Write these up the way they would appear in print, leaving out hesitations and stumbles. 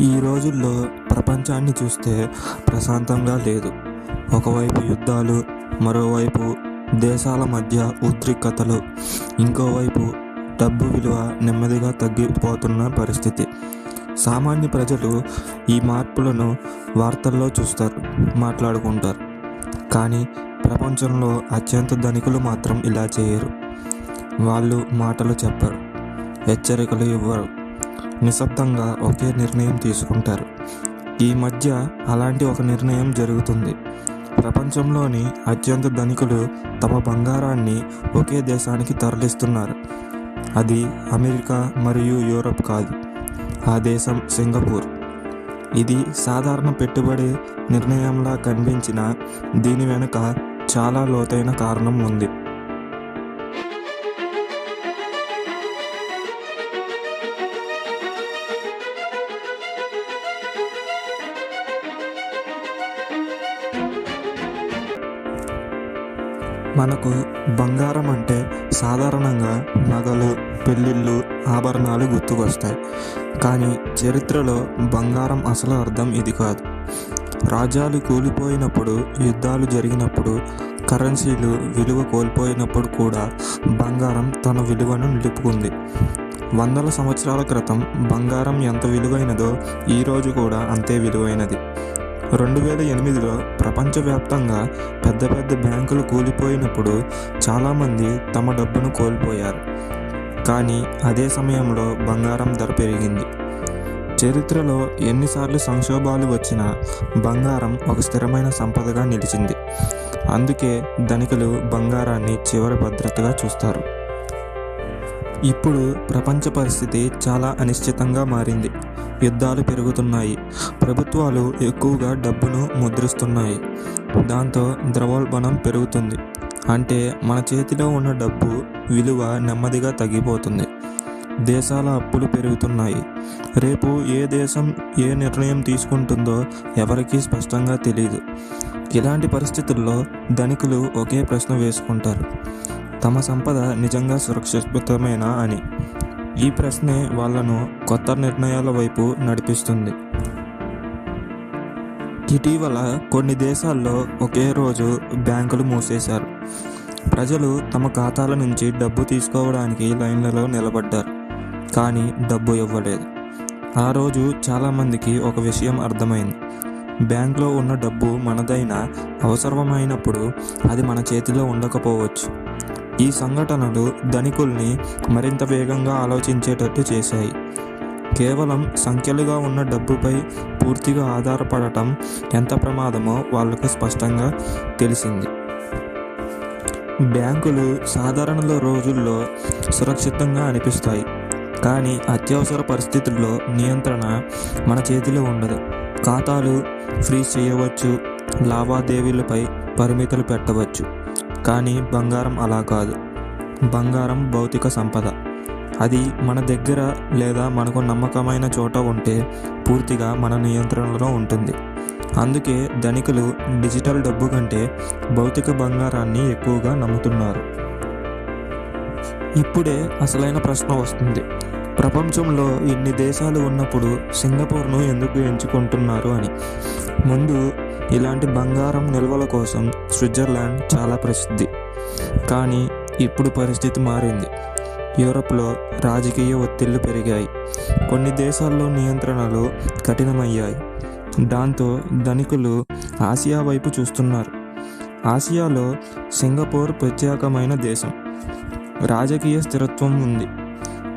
ఈ రోజుల్లో ప్రపంచాన్ని చూస్తే ప్రశాంతంగా లేదు. ఒకవైపు యుద్ధాలు, మరోవైపు దేశాల మధ్య ఉద్రిక్తతలు, ఇంకోవైపు డబ్బు విలువ నెమ్మదిగా తగ్గిపోతున్న పరిస్థితి. సామాన్య ప్రజలు ఈ మార్పులను వార్తల్లో చూస్తారు, మాట్లాడుకుంటారు. కానీ ప్రపంచంలో అత్యంత ధనికులు మాత్రం ఇలా చేయరు. వాళ్ళు మాటలు చెప్పరు, హెచ్చరికలు ఇవ్వరు, నిశ్శబ్దంగా ఒకే నిర్ణయం తీసుకుంటారు. ఈ మధ్య అలాంటి ఒక నిర్ణయం జరుగుతుంది. ప్రపంచంలోని అత్యంత ధనికులు తమ బంగారాన్ని ఒకే దేశానికి తరలిస్తున్నారు. అది అమెరికా మరియు యూరప్ కాదు, ఆ దేశం సింగపూర్. ఇది సాధారణ పెట్టుబడి నిర్ణయంలా కనిపించినా దీని వెనుక చాలా లోతైన కారణం ఉంది. మనకు బంగారం అంటే సాధారణంగా నగలు, పెళ్ళిళ్ళు, ఆభరణాలు గుర్తుకొస్తాయి. కానీ చరిత్రలో బంగారం అసలు అర్థం ఇది కాదు. రాజ్యాలు కూలిపోయినప్పుడు, యుద్ధాలు జరిగినప్పుడు, కరెన్సీలు విలువ కోల్పోయినప్పుడు కూడా బంగారం తన విలువను నిలుపుకుంది. వందల సంవత్సరాల క్రితం బంగారం ఎంత విలువైనదో ఈరోజు కూడా అంతే విలువైనది. 2008లో ప్రపంచవ్యాప్తంగా పెద్ద పెద్ద బ్యాంకులు కూలిపోయినప్పుడు చాలామంది తమ డబ్బును కోల్పోయారు. కానీ అదే సమయంలో బంగారం ధర పెరిగింది. చరిత్రలో ఎన్నిసార్లు సంక్షోభాలు వచ్చినా బంగారం ఒక స్థిరమైన సంపదగా నిలిచింది. అందుకే ధనికులు బంగారాన్ని చివరి భద్రతగా చూస్తారు. ఇప్పుడు ప్రపంచ పరిస్థితి చాలా అనిశ్చితంగా మారింది. యుద్ధాలు పెరుగుతున్నాయి, ప్రభుత్వాలు ఎక్కువగా డబ్బును ముద్రిస్తున్నాయి. దాంతో ద్రవ్యోల్బణం పెరుగుతుంది. అంటే మన చేతిలో ఉన్న డబ్బు విలువ నెమ్మదిగా తగ్గిపోతుంది. దేశాల అప్పులు పెరుగుతున్నాయి. రేపు ఏ దేశం ఏ నిర్ణయం తీసుకుంటుందో ఎవరికీ స్పష్టంగా తెలియదు. ఇలాంటి పరిస్థితుల్లో ధనికులు ఒకే ప్రశ్న వేసుకుంటారు: తమ సంపద నిజంగా సురక్షితమేనా అని. ఈ ప్రశ్నే వాళ్ళను కొత్త నిర్ణయాల వైపు నడిపిస్తుంది. ఇటీవల కొన్ని దేశాల్లో ఒకే రోజు బ్యాంకులు మూసేశారు. ప్రజలు తమ ఖాతాల నుంచి డబ్బు తీసుకోవడానికి లైన్లలో నిలబడ్డారు, కానీ డబ్బు ఇవ్వలేదు. ఆ రోజు చాలామందికి ఒక విషయం అర్థమైంది: బ్యాంకులో ఉన్న డబ్బు మనదైనా అవసరమైనప్పుడు అది మన చేతిలో ఉండకపోవచ్చు. ఈ సంఘటనలు ధనికుల్ని మరింత వేగంగా ఆలోచించేటట్టు చేశాయి. కేవలం సంఖ్యలుగా ఉన్న డబ్బుపై పూర్తిగా ఆధారపడటం ఎంత ప్రమాదమో వాళ్లకు స్పష్టంగా తెలిసింది. బ్యాంకులు సాధారణ రోజుల్లో సురక్షితంగా అనిపిస్తాయి, కానీ అత్యవసర పరిస్థితుల్లో నియంత్రణ మన చేతిలో ఉండదు. ఖాతాలు ఫ్రీజ్ చేయవచ్చు, లావాదేవీలపై పరిమితులు పెట్టవచ్చు. కానీ బంగారం అలా కాదు. బంగారం భౌతిక సంపద. అది మన దగ్గర లేదా మనకు నమ్మకమైన చోట ఉంటే పూర్తిగా మన నియంత్రణలో ఉంటుంది. అందుకే ధనికులు డిజిటల్ డబ్బు కంటే భౌతిక బంగారాన్ని ఎక్కువగా నమ్ముతున్నారు. ఇప్పుడే అసలైన ప్రశ్న వస్తుంది: ప్రపంచంలో ఇన్ని దేశాలు ఉన్నప్పుడు సింగపూర్ను ఎందుకు ఎంచుకుంటున్నారు అని. ముందు ఇలాంటి బంగారం నిల్వల కోసం స్విట్జర్లాండ్ చాలా ప్రసిద్ధి. కానీ ఇప్పుడు పరిస్థితి మారింది. యూరప్లో రాజకీయ ఒత్తిళ్లు పెరిగాయి. కొన్ని దేశాల్లో నియంత్రణలు కఠినమయ్యాయి. దాంతో ధనికులు ఆసియా వైపు చూస్తున్నారు. ఆసియాలో సింగపూర్ ప్రత్యేకమైన దేశం. రాజకీయ స్థిరత్వం ఉంది,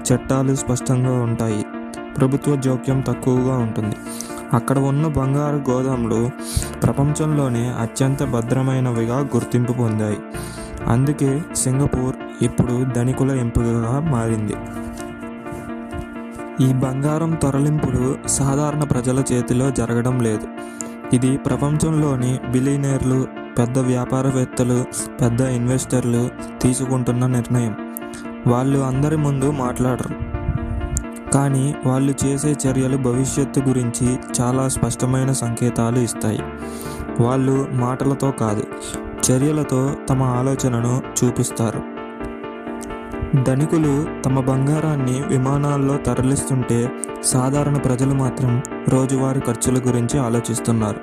చట్టాలు స్పష్టంగా ఉంటాయి, ప్రభుత్వ జోక్యం తక్కువగా ఉంటుంది. అక్కడ ఉన్న బంగారు గోదాములు ప్రపంచంలోనే అత్యంత భద్రమైనవిగా గుర్తింపు పొందాయి. అందుకే సింగపూర్ ఇప్పుడు ధనికుల ఎంపికగా మారింది. ఈ బంగారం తరలింపులు సాధారణ ప్రజల చేతిలో జరగడం లేదు. ఇది ప్రపంచంలోని బిలియనీర్లు, పెద్ద వ్యాపారవేత్తలు, పెద్ద ఇన్వెస్టర్లు తీసుకుంటున్న నిర్ణయం. వాళ్ళు అందరి ముందు మాట్లాడరు, కానీ వాళ్ళు చేసే చర్యలు భవిష్యత్తు గురించి చాలా స్పష్టమైన సంకేతాలు ఇస్తాయి. వాళ్ళు మాటలతో కాదు, చర్యలతో తమ ఆలోచనను చూపిస్తారు. ధనికులు తమ బంగారాన్ని విమానాల్లో తరలిస్తుంటే సాధారణ ప్రజలు మాత్రం రోజువారీ ఖర్చుల గురించి ఆలోచిస్తున్నారు.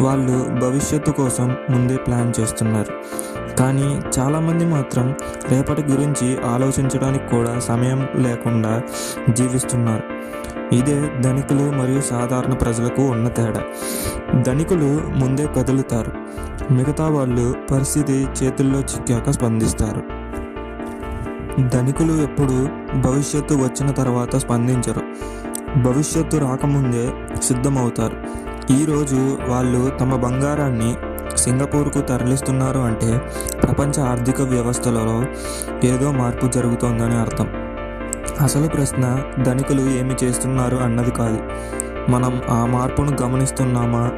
వాళ్ళు భవిష్యత్తు కోసం ముందే ప్లాన్ చేస్తున్నారు. కానీ చాలామంది మాత్రం రేపటి గురించి ఆలోచించడానికి కూడా సమయం లేకుండా జీవిస్తున్నారు. ఇదే ధనికులు మరియు సాధారణ ప్రజలకు ఉన్న తేడా. ధనికులు ముందే కదులుతారు, మిగతా వాళ్ళు పరిస్థితి చేతుల్లో చిక్కాక స్పందిస్తారు. ధనికులు ఎప్పుడు భవిష్యత్తు వచ్చిన తర్వాత స్పందించరు, భవిష్యత్తు రాకముందే సిద్ధమవుతారు. ఈరోజు వాళ్ళు తమ బంగారాన్ని సింగపూర్కు తరలిస్తున్నారు అంటే ప్రపంచ ఆర్థిక వ్యవస్థలలో ఏదో మార్పు జరుగుతోందని అర్థం. అసలు ప్రశ్న ధనికులు ఏమి చేస్తున్నారు అన్నది కాదు, మనం ఆ మార్పును గమనిస్తున్నామా,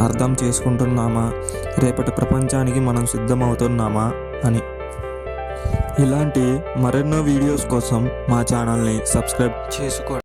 అర్థం చేసుకుంటున్నామా, రేపటి ప్రపంచానికి మనం సిద్ధమవుతున్నామా అని. ఇలాంటి మరెన్నో వీడియోస్ కోసం మా ఛానల్ని సబ్స్క్రైబ్ చేసుకోండి.